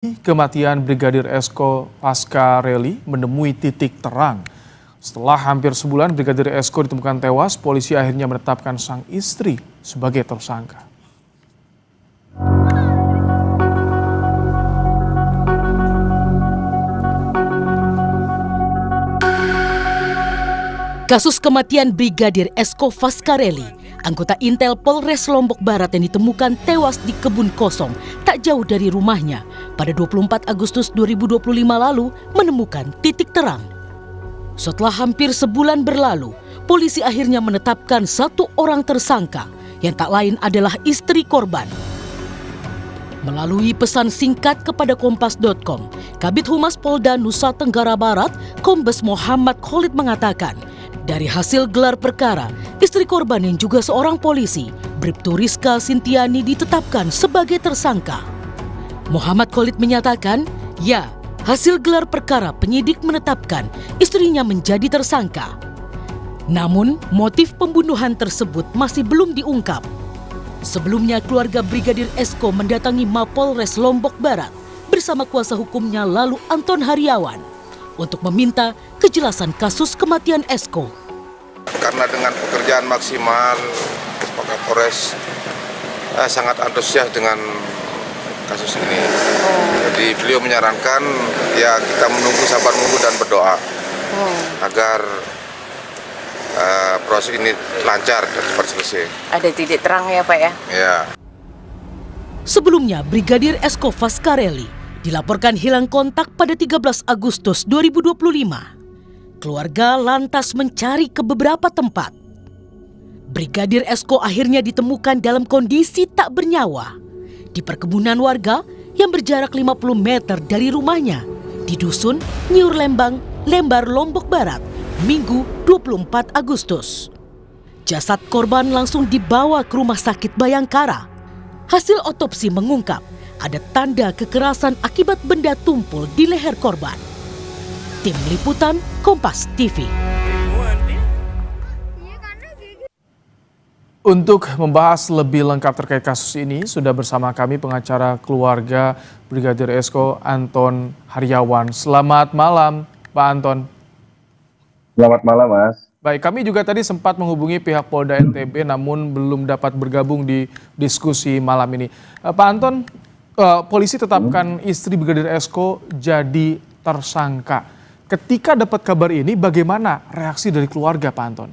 Kematian Brigadir Esko Pascarelli menemui titik terang. Setelah hampir sebulan Brigadir Esko ditemukan tewas, polisi akhirnya menetapkan sang istri sebagai tersangka. Kasus kematian Brigadir Esko Pascarelli, anggota Intel Polres Lombok Barat yang ditemukan tewas di kebun kosong tak jauh dari rumahnya pada 24 Agustus 2025 lalu menemukan titik terang. Setelah hampir sebulan berlalu, polisi akhirnya menetapkan satu orang tersangka yang tak lain adalah istri korban. Melalui pesan singkat kepada Kompas.com, Kabid Humas Polda Nusa Tenggara Barat, Kombes Muhammad Khalid mengatakan, dari hasil gelar perkara, istri korban yang juga seorang polisi, Bribtu Rizka Sintiani ditetapkan sebagai tersangka. Muhammad Khalid menyatakan, ya, hasil gelar perkara penyidik menetapkan istrinya menjadi tersangka. Namun, motif pembunuhan tersebut masih belum diungkap. Sebelumnya, keluarga Brigadir Esko mendatangi Mapolres Lombok Barat bersama kuasa hukumnya Lalu Anton Haryawan untuk meminta kejelasan kasus kematian Esko. Karena dengan pekerjaan maksimal, Pak Kapolres sangat antusias dengan kasus ini. Jadi beliau menyarankan ya kita menunggu, sabar menunggu dan berdoa agar proses ini lancar dan cepat selesai. Ada titik terang ya Pak ya? Ya. Sebelumnya, Brigadir Esko Pascarelli dilaporkan hilang kontak pada 13 Agustus 2025. Keluarga lantas mencari ke beberapa tempat. Brigadir Esko akhirnya ditemukan dalam kondisi tak bernyawa di perkebunan warga yang berjarak 50 meter dari rumahnya di Dusun Nyiur Lembang, Lembar, Lombok Barat, Minggu 24 Agustus. Jasad korban langsung dibawa ke Rumah Sakit Bayangkara. Hasil otopsi mengungkap ada tanda kekerasan akibat benda tumpul di leher korban. Tim Liputan Kompas TV. Untuk membahas lebih lengkap terkait kasus ini, sudah bersama kami pengacara keluarga Brigadir Esko, Anton Haryawan. Selamat malam, Pak Anton. Selamat malam, Mas. Baik, kami juga tadi sempat menghubungi pihak Polda NTB namun belum dapat bergabung di diskusi malam ini. Pak Anton, polisi tetapkan istri Brigadir Esko jadi tersangka. Ketika dapat kabar ini, bagaimana reaksi dari keluarga, Pak Anton?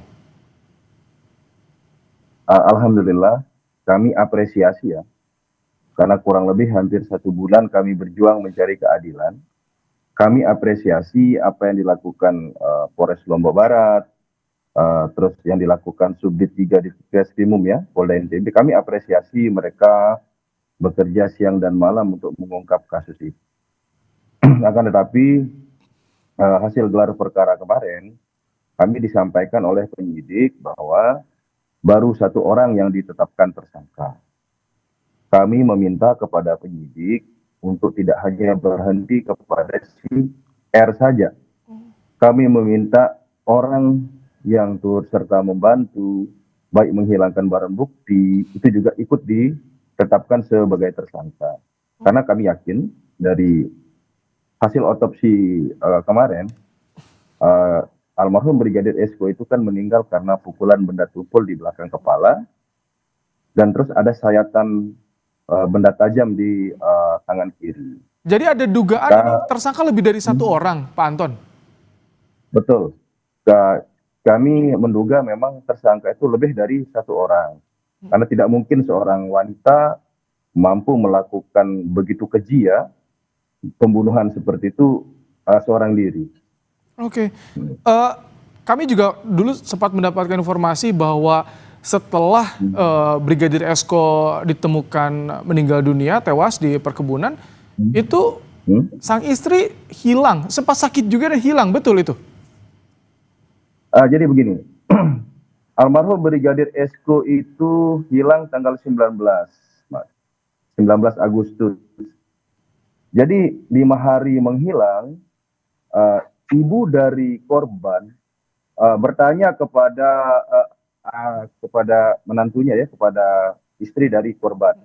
Alhamdulillah, kami apresiasi ya. Karena kurang lebih hampir 1 bulan kami berjuang mencari keadilan. Kami apresiasi apa yang dilakukan Polres Lombok Barat, terus yang dilakukan Subdit 3 di Treskrimum ya, Polda NTB. Kami apresiasi mereka bekerja siang dan malam untuk mengungkap kasus itu. Akan tetapi hasil gelar perkara kemarin, kami disampaikan oleh penyidik bahwa baru 1 orang yang ditetapkan tersangka. Kami meminta kepada penyidik untuk tidak hanya berhenti kepada si R saja. Kami meminta orang yang turut serta membantu, baik menghilangkan barang bukti, itu juga ikut ditetapkan sebagai tersangka. Karena kami yakin dari hasil otopsi kemarin, almarhum Brigadir Esko itu kan meninggal karena pukulan benda tumpul di belakang kepala, dan terus ada sayatan benda tajam di tangan kiri. Jadi ada dugaan ini tersangka lebih dari 1 orang, Pak Anton? Betul. Kami menduga memang tersangka itu lebih dari 1 orang. Karena tidak mungkin seorang wanita mampu melakukan begitu keji ya, pembunuhan seperti itu seorang diri. Oke. Kami juga dulu sempat mendapatkan informasi bahwa setelah Brigadir Esko ditemukan meninggal dunia, tewas di perkebunan, itu sang istri hilang, sempat sakit juga dan hilang, betul itu? Jadi begini, almarhum Brigadir Esko itu hilang tanggal 19 Agustus. Jadi 5 hari menghilang, ibu dari korban bertanya kepada menantunya ya, kepada istri dari korban.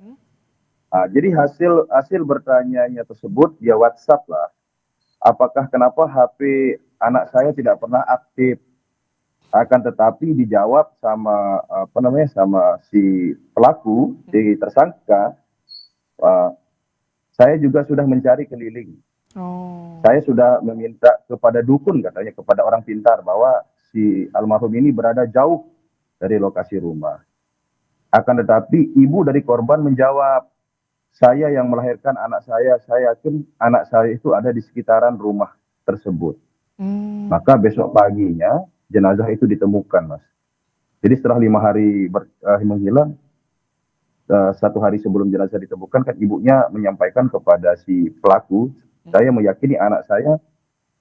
Jadi hasil bertanyanya tersebut dia WhatsApp lah. Apakah kenapa HP anak saya tidak pernah aktif? Akan tetapi dijawab sama sama si pelaku, si tersangka, saya juga sudah mencari keliling. Oh. Saya sudah meminta kepada dukun, katanya kepada orang pintar, bahwa si almarhum ini berada jauh dari lokasi rumah. Akan tetapi ibu dari korban menjawab, saya yang melahirkan anak saya yakin anak saya itu ada di sekitaran rumah tersebut. Maka besok paginya jenazah itu ditemukan, Mas. Jadi setelah 5 hari menghilang, 1 hari sebelum jenazah ditemukan, kan ibunya menyampaikan kepada si pelaku, saya meyakini anak saya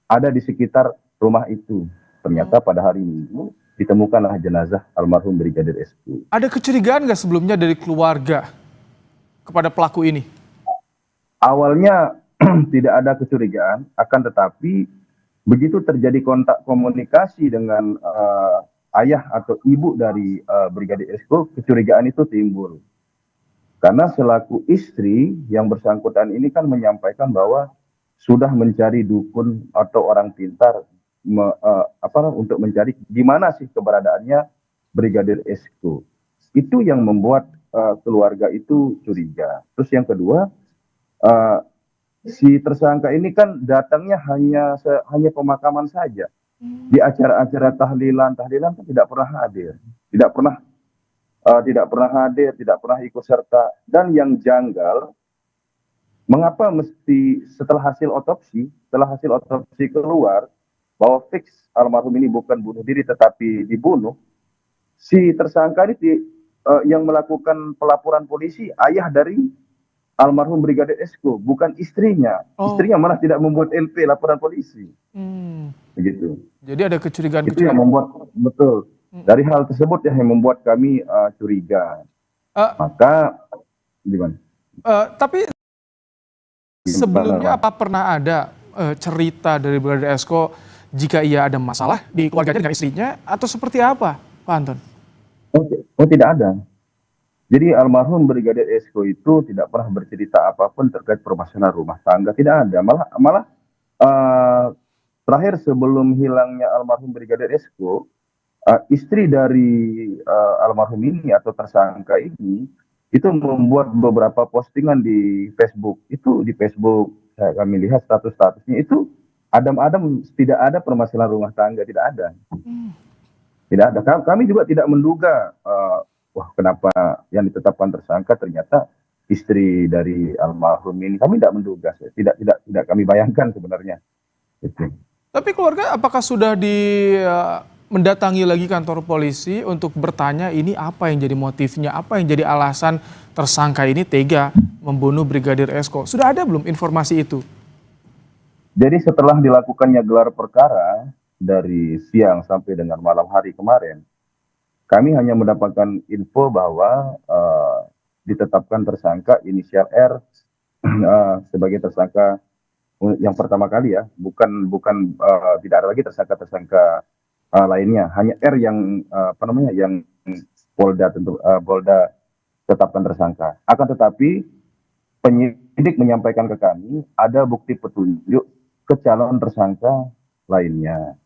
ada di sekitar rumah itu. Ternyata pada hari Minggu ditemukanlah jenazah almarhum Brigadir SQ. Ada kecurigaan nggak sebelumnya dari keluarga kepada pelaku ini? Awalnya tidak ada kecurigaan, akan tetapi begitu terjadi kontak komunikasi dengan ayah atau ibu dari Brigadir SQ, kecurigaan itu timbul. Karena selaku istri yang bersangkutan ini kan menyampaikan bahwa sudah mencari dukun atau orang pintar untuk mencari di mana sih keberadaannya Brigadir SQ. Itu yang membuat keluarga itu curiga. Terus yang kedua, si tersangka ini kan datangnya hanya pemakaman saja. Di acara-acara tahlilan kan tidak pernah hadir, tidak pernah ikut serta. Dan yang janggal, mengapa mesti setelah hasil otopsi keluar bahwa fix almarhum ini bukan bunuh diri tetapi dibunuh, si tersangka ini yang melakukan pelaporan polisi ayah dari almarhum Brigadir SQ, bukan istrinya. Istrinya malah tidak membuat LP, laporan polisi. Begitu. Jadi ada kecurigaan. Itu yang membuat, betul. Dari hal tersebut yang membuat kami curiga. Maka gimana? Tapi sebelumnya apa pernah ada cerita dari Brigadir SQ jika ia ada masalah di keluarganya dengan istrinya atau seperti apa, Pak Anton? Oh, tidak ada. Jadi almarhum Brigadir SQ itu tidak pernah bercerita apapun terkait permasalahan rumah tangga, tidak ada. Malah terakhir sebelum hilangnya almarhum Brigadir SQ, istri dari almarhum ini atau tersangka ini itu membuat beberapa postingan di Facebook. Itu di Facebook kami lihat statusnya itu adem-adem, tidak ada permasalahan rumah tangga, tidak ada. Tidak ada. Kami juga tidak menduga wah kenapa yang ditetapkan tersangka ternyata istri dari almarhum ini. Kami tidak menduga, tidak kami bayangkan sebenarnya. Itu. Tapi keluarga apakah sudah mendatangi lagi kantor polisi untuk bertanya ini apa yang jadi motifnya, apa yang jadi alasan tersangka ini tega membunuh Brigadir SQ? Sudah ada belum informasi itu? Jadi setelah dilakukannya gelar perkara dari siang sampai dengan malam hari kemarin, kami hanya mendapatkan info bahwa ditetapkan tersangka inisial R sebagai tersangka yang pertama kali ya, bukan tidak ada lagi tersangka lainnya, hanya R yang yang Polda tetapkan tersangka. Akan tetapi penyidik menyampaikan ke kami ada bukti petunjuk ke calon tersangka lainnya.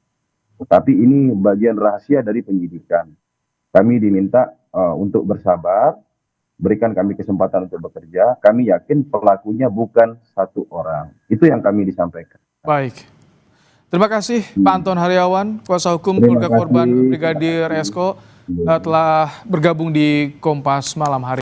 Tetapi ini bagian rahasia dari penyidikan. Kami diminta untuk bersabar, berikan kami kesempatan untuk bekerja. Kami yakin pelakunya bukan satu orang. Itu yang kami disampaikan. Baik. Terima kasih Pak Anton Haryawan, kuasa hukum keluarga korban Brigadir SQ telah bergabung di Kompas malam hari.